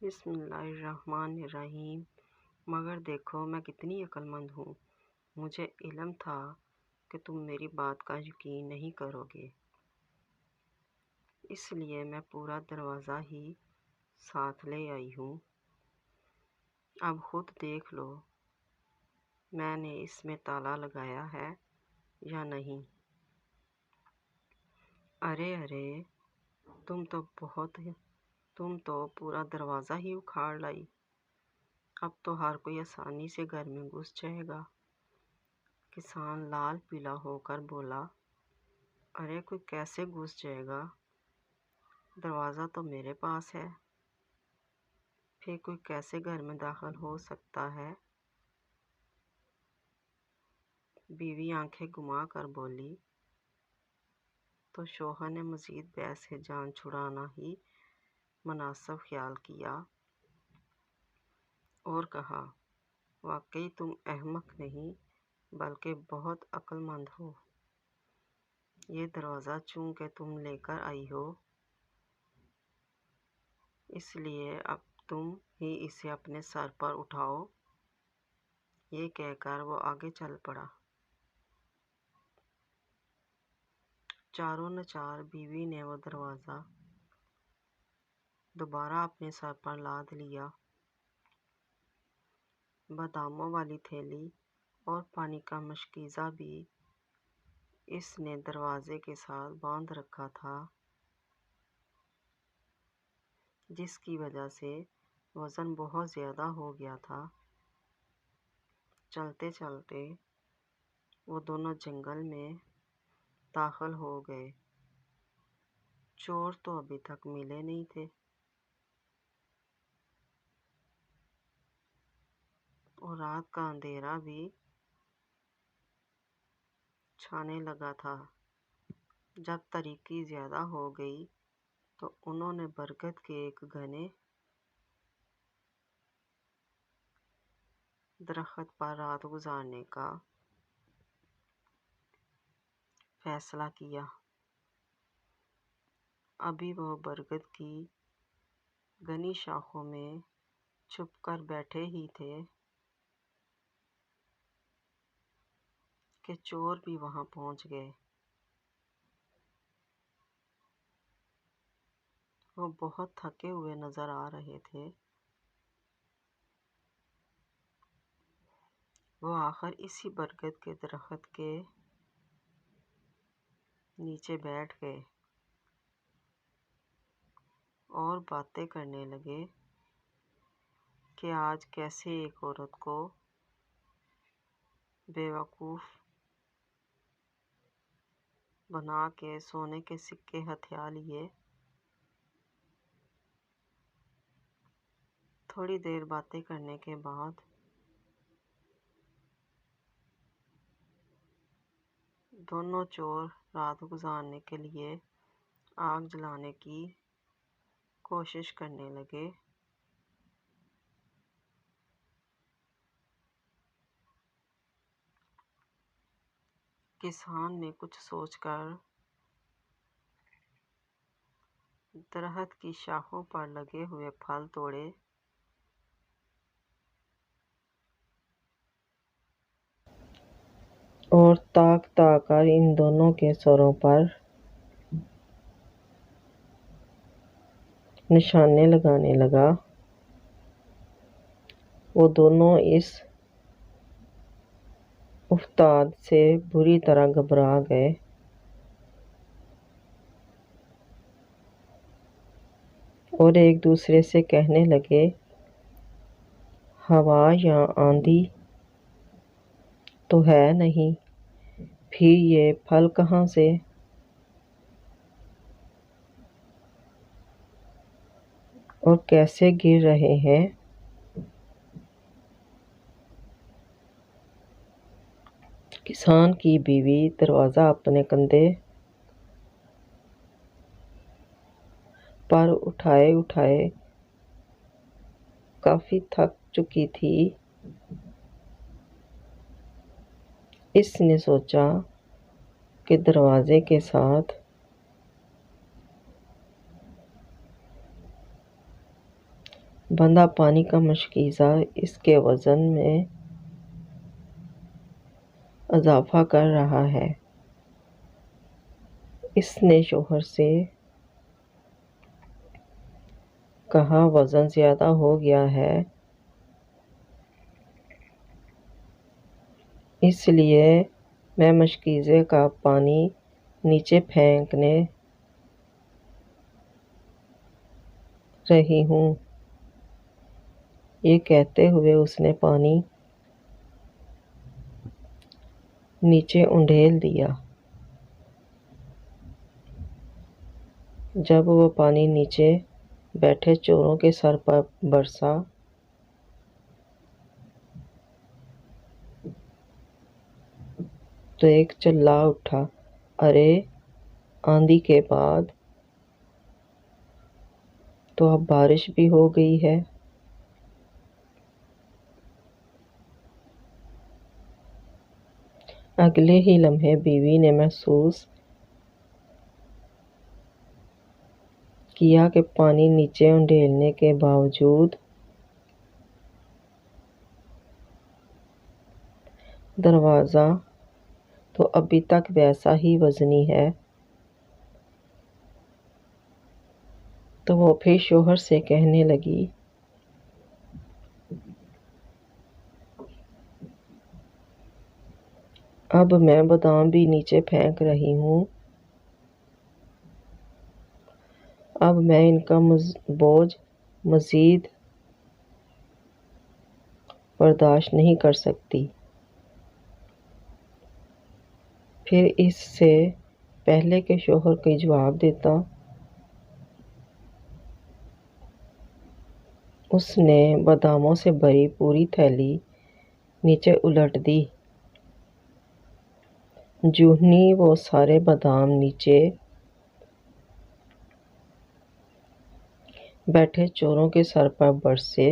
بسم اللہ الرحمن الرحیم۔ مگر دیکھو میں کتنی عقل مند ہوں، مجھے علم تھا کہ تم میری بات کا یقین نہیں کرو گے، اس لیے میں پورا دروازہ ہی ساتھ لے آئی ہوں۔ اب خود دیکھ لو میں نے اس میں تالا لگایا ہے یا نہیں۔ ارے ارے تم تو پورا دروازہ ہی اکھاڑ لائی، اب تو ہر کوئی آسانی سے گھر میں گھس جائے گا۔ کسان لال پیلا ہو کر بولا، ارے کوئی کیسے گھس جائے گا، دروازہ تو میرے پاس ہے، پھر کوئی کیسے گھر میں داخل ہو سکتا ہے؟ بیوی آنکھیں گھما کر بولی، تو شوہر نے مزید بحث سے جان چھڑانا ہی مناسب خیال کیا اور کہا، واقعی تم احمق نہیں بلکہ بہت عقل مند ہو۔ یہ دروازہ چونکہ تم لے کر آئی ہو، اس لیے اب تم ہی اسے اپنے سر پر اٹھاؤ۔ یہ کہہ کر وہ آگے چل پڑا۔ چاروں نچار بیوی نے وہ دروازہ دوبارہ اپنے سر پر لاد لیا۔ باداموں والی تھیلی اور پانی کا مشکیزہ بھی اس نے دروازے کے ساتھ باندھ رکھا تھا، جس کی وجہ سے وزن بہت زیادہ ہو گیا تھا۔ چلتے چلتے وہ دونوں جنگل میں داخل ہو گئے۔ چور تو ابھی تک ملے نہیں تھے اور رات کا اندھیرا بھی چھانے لگا تھا۔ جب تاریکی زیادہ ہو گئی تو انہوں نے برگد کے ایک گھنے درخت پر رات گزارنے کا فیصلہ کیا۔ ابھی وہ برگد کی گھنی شاخوں میں چھپ کر بیٹھے ہی تھے کہ چور بھی وہاں پہنچ گئے۔ وہ بہت تھکے ہوئے نظر آ رہے تھے۔ وہ آخر اسی برگد کے درخت کے نیچے بیٹھ گئے اور باتیں کرنے لگے کہ آج کیسے ایک عورت کو بیوقوف بنا کے سونے کے سکے ہتھیا لیے۔ تھوڑی دیر باتیں کرنے کے بعد دونوں چور رات گزارنے کے لیے آگ جلانے کی کوشش کرنے لگے۔ کسان نے کچھ سوچ کر درخت کی شاخوں پر لگے ہوئے پھل توڑے اور تاک کر ان دونوں کے سروں پر نشانے لگانے لگا۔ وہ دونوں اس افتاد سے بری طرح گھبرا گئے اور ایک دوسرے سے کہنے لگے، ہوا یا آندھی تو ہے نہیں، پھر یہ پھل کہاں سے؟ اور کیسے گر رہے ہیں؟ کسان کی بیوی دروازہ اپنے کندھے پر اٹھائے اٹھائے کافی تھک چکی تھی۔ اس نے سوچا کہ دروازے کے ساتھ بندہ پانی کا مشکیزہ اس کے وزن میں اضافہ کر رہا ہے۔ اس نے شوہر سے کہا وزن زیادہ ہو گیا ہے، اس لیے میں مشکیزے کا پانی نیچے پھینکنے رہی ہوں۔ یہ کہتے ہوئے اس نے پانی نیچے انڈیل دیا۔ جب وہ پانی نیچے بیٹھے چوروں کے سر پر برسا تو ایک چلا اٹھا، ارے آندھی کے بعد تو اب بارش بھی ہو گئی ہے۔ اگلے ہی لمحے بیوی نے محسوس کیا کہ پانی نیچے انڈیلنے کے باوجود دروازہ تو ابھی تک ویسا ہی وزنی ہے۔ تو وہ پھر شوہر سے کہنے لگی، اب میں بادام بھی نیچے پھینک رہی ہوں، اب میں ان کا بوجھ مزید برداشت نہیں کر سکتی۔ پھر اس سے پہلے کہ شوہر کوئی جواب دیتا، اس نے باداموں سے بھری پوری تھیلی نیچے الٹ دی۔ جوں ہی وہ سارے بادام نیچے بیٹھے چوروں کے سر پر برسے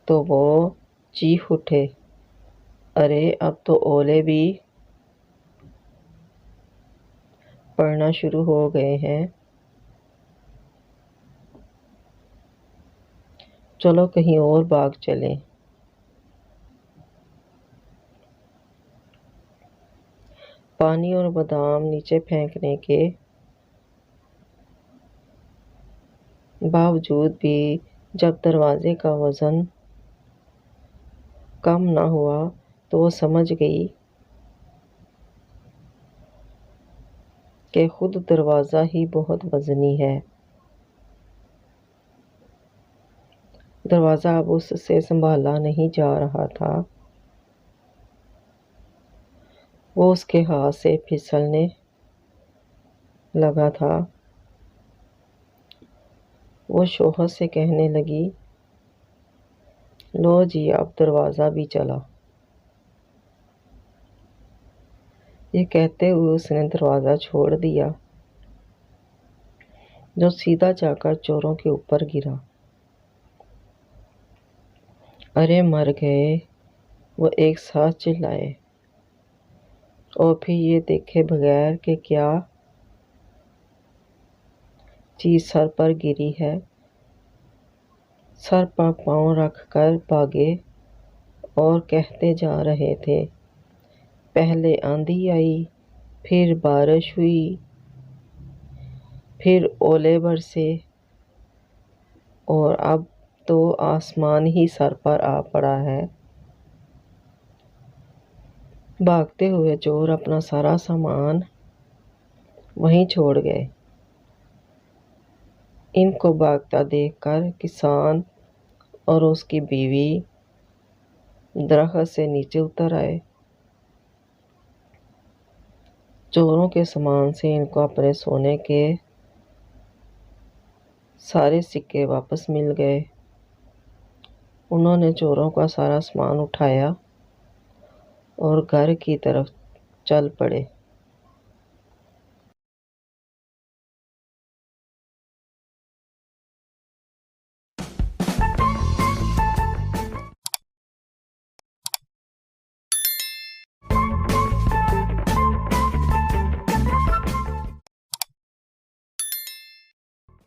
تو وہ چیخ اٹھے، ارے اب تو اولے بھی پڑنا شروع ہو گئے ہیں، چلو کہیں اور بھاگ چلیں۔ پانی اور بادام نیچے پھینکنے کے باوجود بھی جب دروازے کا وزن کم نہ ہوا تو وہ سمجھ گئی کہ خود دروازہ ہی بہت وزنی ہے۔ دروازہ اب اس سے سنبھالا نہیں جا رہا تھا، وہ اس کے ہاتھ سے پھسلنے لگا تھا۔ وہ شوہر سے کہنے لگی، لو جی اب دروازہ بھی چلا۔ یہ کہتے ہوئے اس نے دروازہ چھوڑ دیا، جو سیدھا جا کر چوروں کے اوپر گرا۔ ارے مر گئے، وہ ایک ساتھ چلائے، اور پھر یہ دیکھے بغیر کہ کیا چیز سر پر گری ہے، سر پر پاؤں رکھ کر بھاگے اور کہتے جا رہے تھے، پہلے آندھی آئی، پھر بارش ہوئی، پھر اولے برسے، اور اب تو آسمان ہی سر پر آ پڑا ہے۔ بھاگتے ہوئے چور اپنا سارا سامان وہیں چھوڑ گئے۔ ان کو بھاگتا دیکھ کر کسان اور اس کی بیوی درخت سے نیچے اتر آئے۔ چوروں کے سامان سے ان کو اپنے سونے کے سارے سکے واپس مل گئے۔ انہوں نے چوروں کا سارا سامان اٹھایا اور گھر کی طرف چل پڑے۔